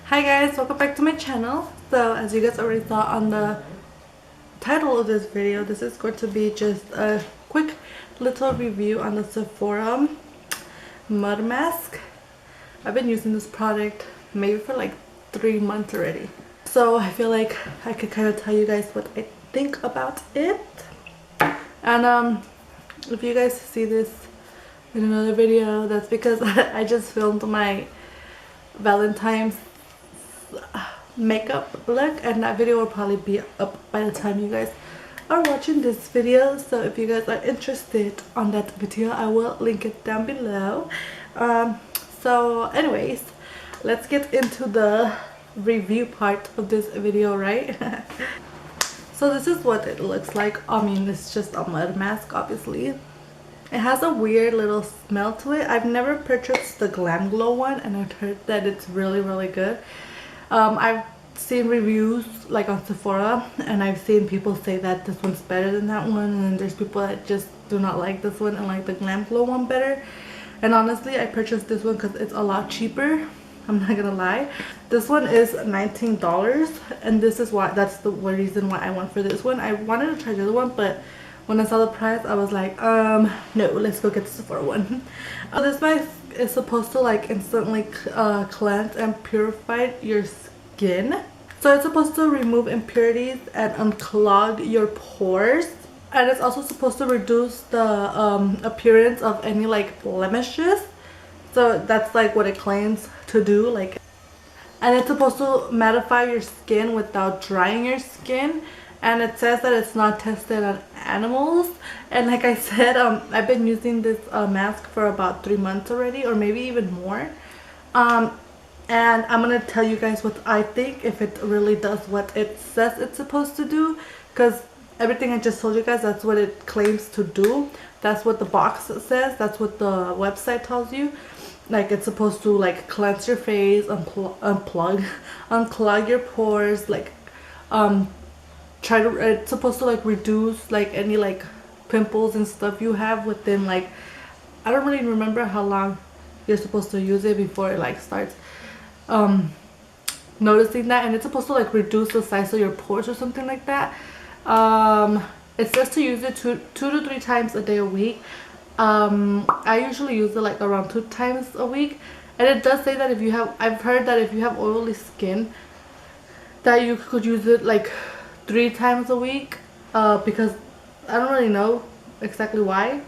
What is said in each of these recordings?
Hi guys, welcome back to my channel. So as you guys already saw on the title of this video, this is going to be just a quick little review on the Sephora mud mask. I've been using this product maybe for like 3 months already, so I feel like I could kind of tell you guys what I think about it. And if you guys see this in another video, that's because I just filmed my Valentines makeup look, and that video will probably be up by the time you guys are watching this video. So if you guys are interested on that video, I will link it down below. So anyways, let's get into the review part of this video, right? So this is what it looks like. I mean, it's just a mud mask, obviously. It has a weird little smell to it. I've never purchased the Glam Glow one, and I've heard that it's really good. I've seen reviews like on Sephora, and I've seen people say that this one's better than that one, and then there's people that just do not like this one and like the Glam Glow one better. And honestly, I purchased this one because it's a lot cheaper. I'm not gonna lie. This one is $19, and this is why, that's the reason why I went for this one. I wanted to try the other one, but when I saw the price, I was like, no, let's go get the Sephora one. This mask is supposed to like instantly cleanse and purify your skin. So it's supposed to remove impurities and unclog your pores. And it's also supposed to reduce the appearance of any like blemishes. So that's like what it claims to do. And it's supposed to mattify your skin without drying your skin. And it says that it's not tested on animals. And like I said, I've been using this mask for about 3 months already, or maybe even more. And I'm gonna tell you guys what I think, if it really does what it says it's supposed to do. Because everything I just told you guys, that's what it claims to do. That's what the box says. That's what the website tells you. Like, it's supposed to like cleanse your face, unclog your pores, like it's supposed to like reduce like any like pimples and stuff you have within, like, I don't really remember how long you're supposed to use it before it like starts noticing that. And it's supposed to like reduce the size of your pores or something like that. It says to use it two to 3 times a day a week. I usually use it like around 2 times a week, and it does say that if you have, I've heard that if you have oily skin, that you could use it like 3 times a week, because I don't really know exactly why.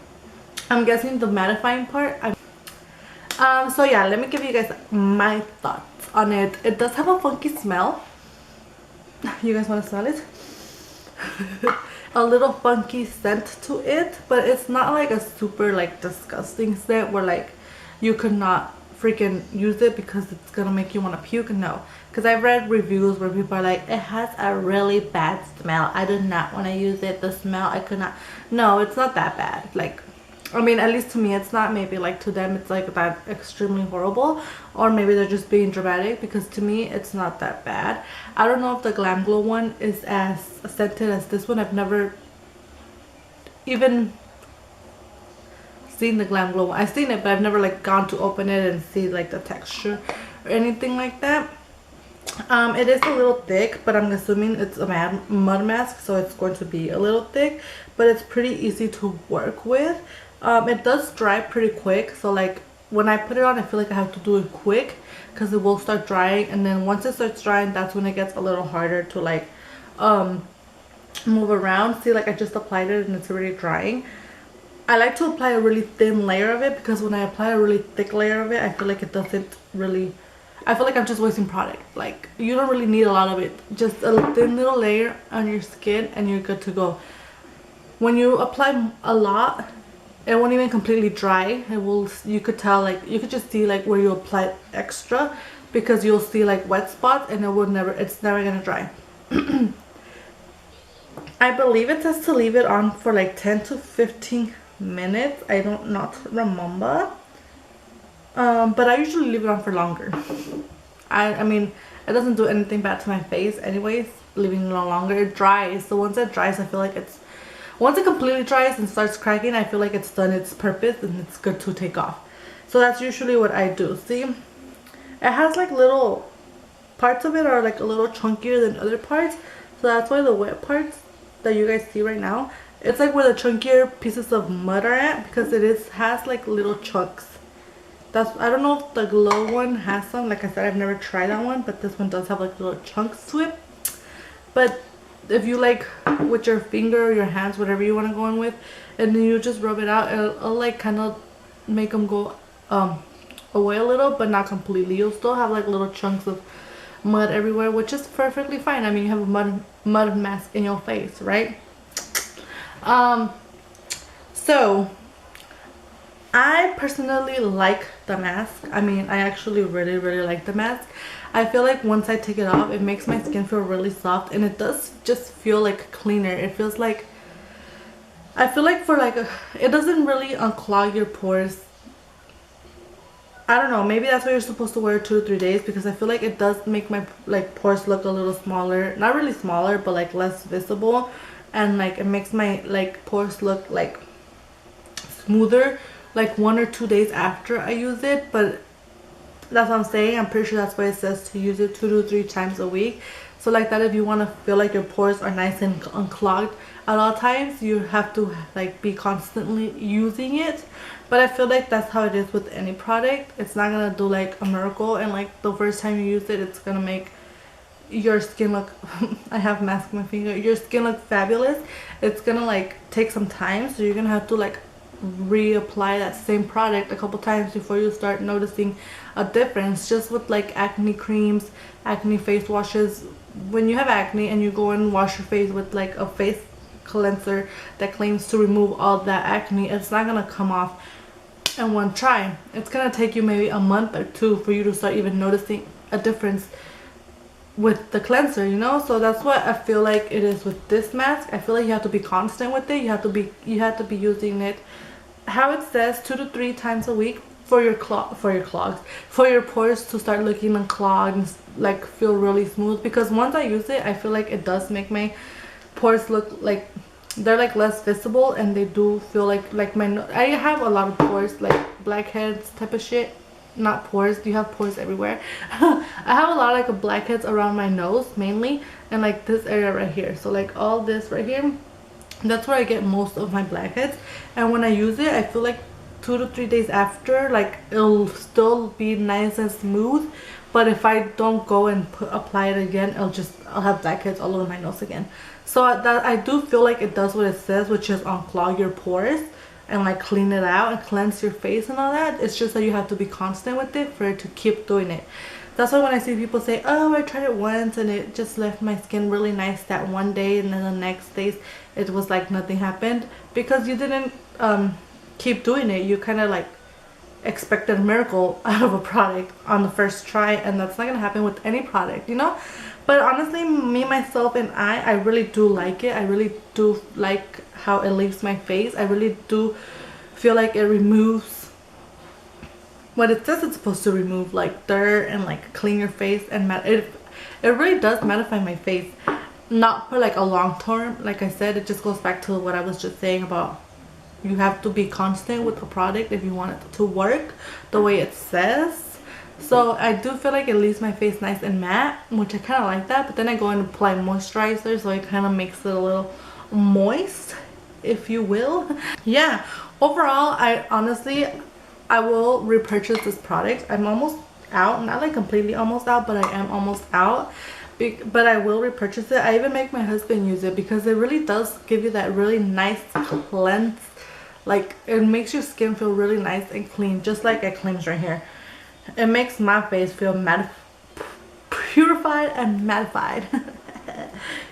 I'm guessing the mattifying part. So yeah, let me give you guys my thoughts on it. It does have a funky smell. You guys want to smell it? A little funky scent to it, but it's not like a super like disgusting scent where like you could not freaking use it because it's gonna make you want to puke. No, because I've read reviews where people are like, it has a really bad smell, I did not want to use it, the smell, I could not. No, it's not that bad. Like, I mean, at least to me it's not. Maybe like to them it's like that extremely horrible, or maybe they're just being dramatic, because to me it's not that bad. I don't know if the Glam Glow one is as scented as this one. I've never even seen the Glam Glow one. I've seen it, but I've never like gone to open it and see like the texture or anything like that. It is a little thick, but I'm assuming it's a mud mask, so it's going to be a little thick, but it's pretty easy to work with. It does dry pretty quick, so like when I put it on, I feel like I have to do it quick because it will start drying, and then once it starts drying, that's when it gets a little harder to like move around. See, like I just applied it and it's already drying. I like to apply a really thin layer of it, because when I apply a really thick layer of it, I feel like it doesn't really, I feel like I'm just wasting product. Like, you don't really need a lot of it. Just a thin little layer on your skin and you're good to go. When you apply a lot, it won't even completely dry. It will, you could tell, like, you could just see like where you applied extra, because you'll see like wet spots, and it will never, it's never gonna dry. I believe it says to leave it on for like 10 to 15 minutes. I don't not remember. But I usually leave it on for longer. I mean, it doesn't do anything bad to my face anyways, leaving it on longer. It dries. So once it dries, I feel like it's, once it completely dries and starts cracking, I feel like it's done its purpose and it's good to take off. So that's usually what I do. See, it has like little parts of it are like a little chunkier than other parts, so that's why the wet parts that you guys see right now, it's like where the chunkier pieces of mud are at, because has like little chunks. I don't know if the Glow one has some. Like I said, I've never tried that one, but this one does have like little chunks to it. But if you like with your finger or your hands, whatever you want to go in with, and then you just rub it out, it'll like kind of make them go away a little, but not completely. You'll still have like little chunks of mud everywhere, which is perfectly fine. I mean, you have a mud mask in your face, right? So I personally like the mask. I mean, I actually really like the mask. I feel like once I take it off, it makes my skin feel really soft, and it does just feel like cleaner. It feels like, I feel like it doesn't really unclog your pores. I don't know, maybe that's why you're supposed to wear 2 to 3 days, because I feel like it does make my like pores look a little smaller. Not really smaller, but like less visible, and like it makes my like pores look like smoother like 1 or 2 days after I use it. But that's what I'm saying. I'm pretty sure that's why it says to use it 2 to 3 times a week. So like that, if you want to feel like your pores are nice and unclogged at all times, you have to like be constantly using it. But I feel like that's how it is with any product. It's not gonna do like a miracle, and like the first time you use it, it's gonna make your skin look I have mask on my finger, your skin look fabulous. It's gonna like take some time, so you're gonna have to like reapply that same product a couple times before you start noticing a difference. Just with like acne creams, acne face washes, when you have acne and you go and wash your face with like a face cleanser that claims to remove all that acne, it's not gonna come off in one try. It's gonna take you maybe a month or 2 for you to start even noticing a difference with the cleanser, you know. So that's what I feel like it is with this mask. I feel like you have to be constant with it. You have to be using it how it says, 2 to 3 times a week for your pores to start looking unclogged and like feel really smooth. Because once I use it, I feel like it does make my pores look like they're like less visible, and they do feel like I have a lot of pores, like blackheads type of shit. Not pores, you have pores everywhere. I have a lot of like blackheads around my nose mainly, and like this area right here. So like all this right here, that's where I get most of my blackheads. And when I use it, I feel like 2 to 3 days after, like it'll still be nice and smooth. But if I don't go and apply it again, I'll have blackheads all over my nose again. So that I do feel like it does what it says, which is unclog your pores and like clean it out and cleanse your face and all that. It's just that you have to be constant with it for it to keep doing it. That's why when I see people say, oh, I tried it once and it just left my skin really nice that one day, and then the next days it was like nothing happened, because you didn't keep doing it. You kind of like expected a miracle out of a product on the first try, and that's not gonna happen with any product, you know. But honestly, me, myself, and I really do like it. I really do like how it leaves my face. I really do feel like it removes what it says it's supposed to remove, like dirt and like clean your face, and it really does mattify my face. Not for like a long term, like I said, it just goes back to what I was just saying about you have to be constant with the product if you want it to work the way it says. So I do feel like it leaves my face nice and matte, which I kind of like that. But then I go and apply moisturizer, so it kind of makes it a little moist, if you will. Yeah, overall, I will repurchase this product. I'm almost out, not like completely almost out, but I am almost out. But I will repurchase it. I even make my husband use it, because it really does give you that really nice cleanse. Like, it makes your skin feel really nice and clean, just like it claims right here. It makes my face feel purified and mattified.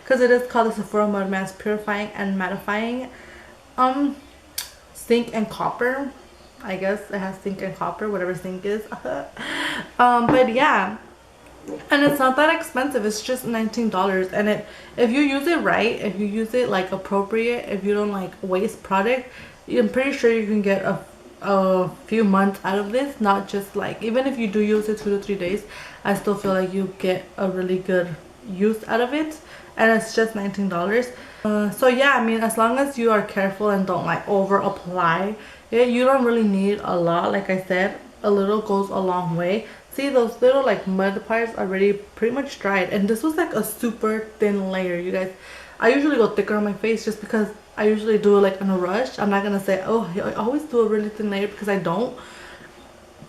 Because it is called the Sephora Mud Mask Purifying and Mattifying. Zinc and copper. I guess it has zinc and copper, whatever zinc is. But yeah. And it's not that expensive. It's just $19. And if you use it right, if you use it like appropriate, if you don't like waste product, I'm pretty sure you can get a few months out of this. Not just like, even if you do use it 2 to 3 days, I still feel like you get a really good use out of it. And it's just $19. So yeah, I mean, as long as you are careful and don't like over apply it, you don't really need a lot. Like I said, a little goes a long way. see those little like mud parts already pretty much dried, and this was like a super thin layer, you guys. I usually go thicker on my face just because I usually do it like in a rush. I'm not gonna say, oh, I always do a really thin layer, because I don't.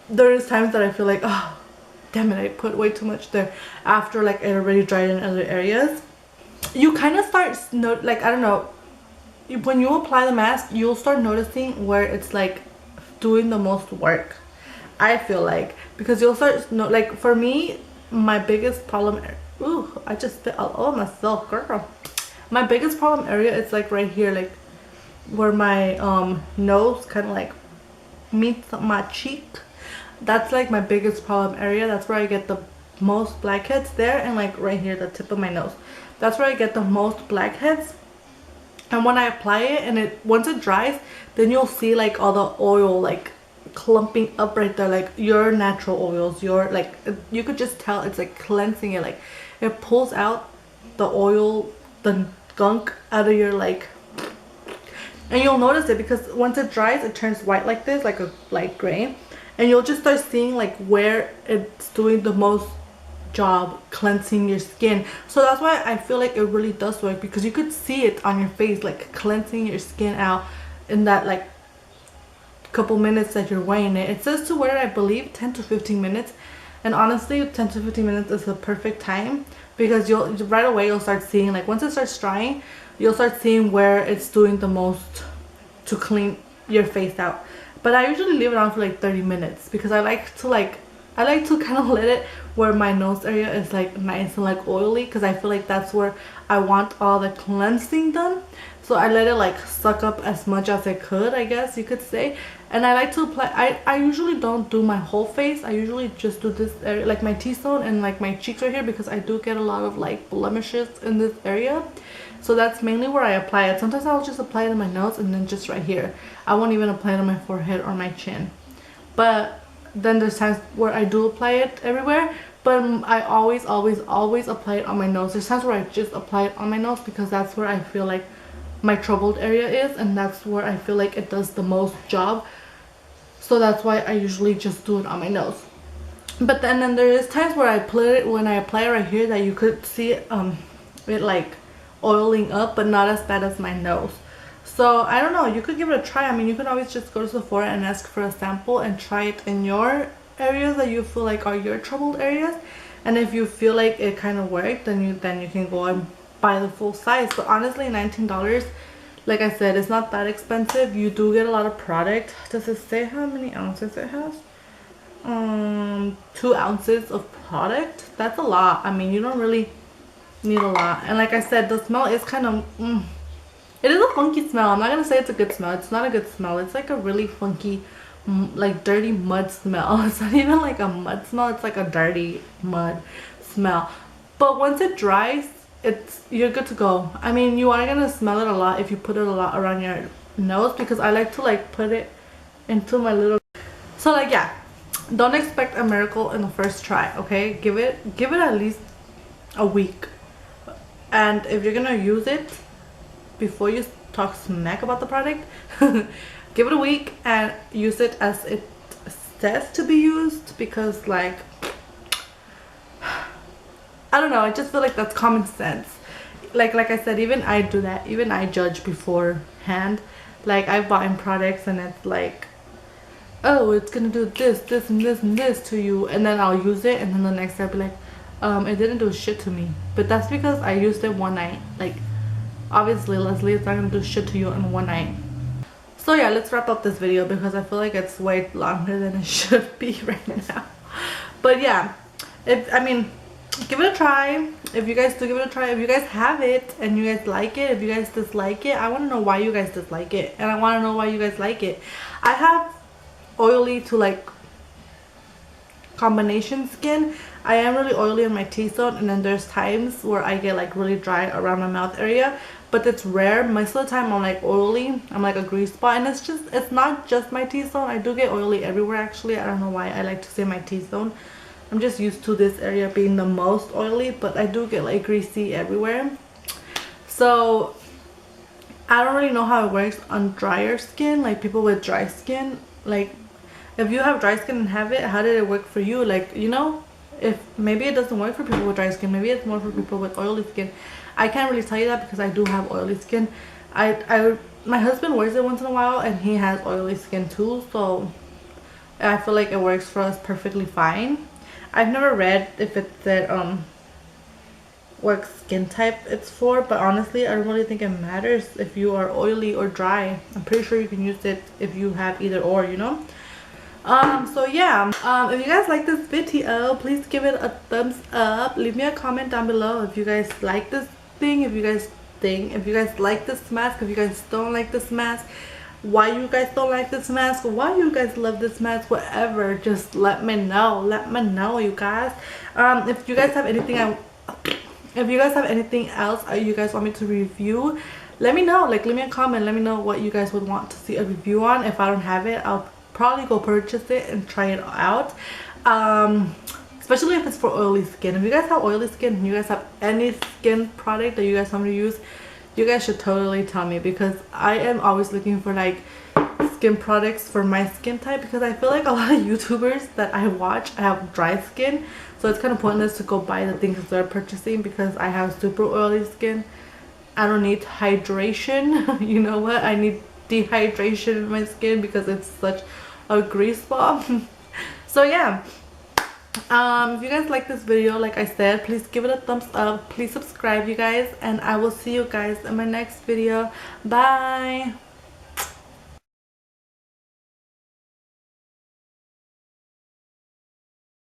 There's times that I feel like, oh damn it, I put way too much there after like it already dried in other areas. You kind of start like, I don't know, when you apply the mask, you'll start noticing where it's like doing the most work, I feel like, because you'll start like, for me, my biggest problem, ooh, I just spit all over myself, girl. My biggest problem area is like right here, like where my nose kind of like meets my cheek. That's like my biggest problem area. That's where I get the most blackheads there, and like right here, the tip of my nose, that's where I get the most blackheads. And when I apply it, and once it dries, then you'll see like all the oil like clumping up right there, like your natural oils, your like, you could just tell it's like cleansing it, like it pulls out the oil, the gunk out of your like, and you'll notice it because once it dries, it turns white like this, like a light gray, and you'll just start seeing like where it's doing the most job cleansing your skin. So that's why I feel like it really does work, because you could see it on your face, like cleansing your skin out in that like couple minutes that you're wearing it. It says to wear it, I believe 10 to 15 minutes, and honestly 10 to 15 minutes is the perfect time, because you'll right away you'll start seeing, like once it starts drying, you'll start seeing where it's doing the most to clean your face out. But I usually leave it on for like 30 minutes because I like to kind of let it where my nose area is like nice and like oily, because I feel like that's where I want all the cleansing done. So I let it like suck up as much as I could, I guess you could say. And I like to apply, I usually don't do my whole face. I usually just do this area, like my T-zone and like my cheeks right here, because I do get a lot of like blemishes in this area. So that's mainly where I apply it. Sometimes I'll just apply it on my nose, and then just right here. I won't even apply it on my forehead or my chin. But then there's times where I do apply it everywhere, but I always apply it on my nose. There's times where I just apply it on my nose, because that's where I feel like my troubled area is, and that's where I feel like it does the most job. So that's why I usually just do it on my nose. But then there is times where I put it, when I apply it right here, that you could see it like oiling up, but not as bad as my nose. So I don't know, you could give it a try. I mean, you can always just go to Sephora and ask for a sample and try it in your areas that you feel like are your troubled areas. And if you feel like it kind of worked, then you can go and buy the full size. But honestly, $19, like I said, it's not that expensive. You do get a lot of product. Does it say how many ounces it has? 2 ounces of product. That's a lot. I mean, you don't really need a lot. And like I said, the smell is kind of it is a funky smell. I'm not gonna say it's a good smell. It's not a good smell. It's like a really funky, like dirty mud smell. It's not even like a mud smell. It's like a dirty mud smell. But once it dries, you're good to go. I mean, you are gonna smell it a lot if you put it a lot around your nose, because I like to like put it into my little, so like, yeah, don't expect a miracle in the first try, okay? Give it at least a week. And if you're gonna use it, before you talk smack about the product, give it a week and use it as it says to be used, because like, I don't know, I just feel like that's common sense. Like I said, even I do that. Even I judge beforehand. Like, I've bought in products and it's like, oh, it's gonna do this, this, and this, and this to you, and then I'll use it, and then the next day I'll be like, it didn't do shit to me. But that's because I used it one night. Like, obviously, Leslie, it's not gonna do shit to you in one night. So yeah, let's wrap up this video, because I feel like it's way longer than it should be right now. But yeah, I mean, give it a try. If you guys do give it a try, if you guys have it and you guys like it, if you guys dislike it, I want to know why you guys dislike it, and I want to know why you guys like it. I have oily to like combination skin. I am really oily in my T-zone, and then there's times where I get like really dry around my mouth area, but it's rare. Most of the time I'm like oily, I'm like a grease spot, and it's not just my T-zone. I do get oily everywhere actually. I don't know why I like to say my T-zone. I'm just used to this area being the most oily, but I do get like greasy everywhere. So I don't really know how it works on drier skin, like people with dry skin. Like, if you have dry skin and have it, how did it work for you? Like, you know, if maybe it doesn't work for people with dry skin, maybe it's more for people with oily skin. I can't really tell you that because I do have oily skin. My husband wears it once in a while and he has oily skin too, so I feel like it works for us perfectly fine. I've never read if it said what skin type it's for, but honestly I don't really think it matters if you are oily or dry. I'm pretty sure you can use it if you have either or, you know. So yeah, if you guys like this video, please give it a thumbs up. Leave me a comment down below if you guys like this thing, if you guys like this mask, if you guys don't like this mask, why you guys don't like this mask, why you guys love this mask, whatever. Just let me know, you guys. If you guys have anything else you guys want me to review, let me know. Like, leave me a comment, let me know what you guys would want to see a review on. If I don't have it, I'll probably go purchase it and try it out, especially if it's for oily skin. If you guys have oily skin and you guys have any skin product that you guys want me to use, you guys should totally tell me, because I am always looking for like skin products for my skin type, because I feel like a lot of YouTubers that I watch have dry skin, so it's kind of pointless to go buy the things they're purchasing because I have super oily skin. I don't need hydration. You know what, I need dehydration in my skin because it's such a grease bomb. So yeah, if you guys like this video, like I said, please give it a thumbs up, please subscribe, you guys, and I will see you guys in my next video. Bye.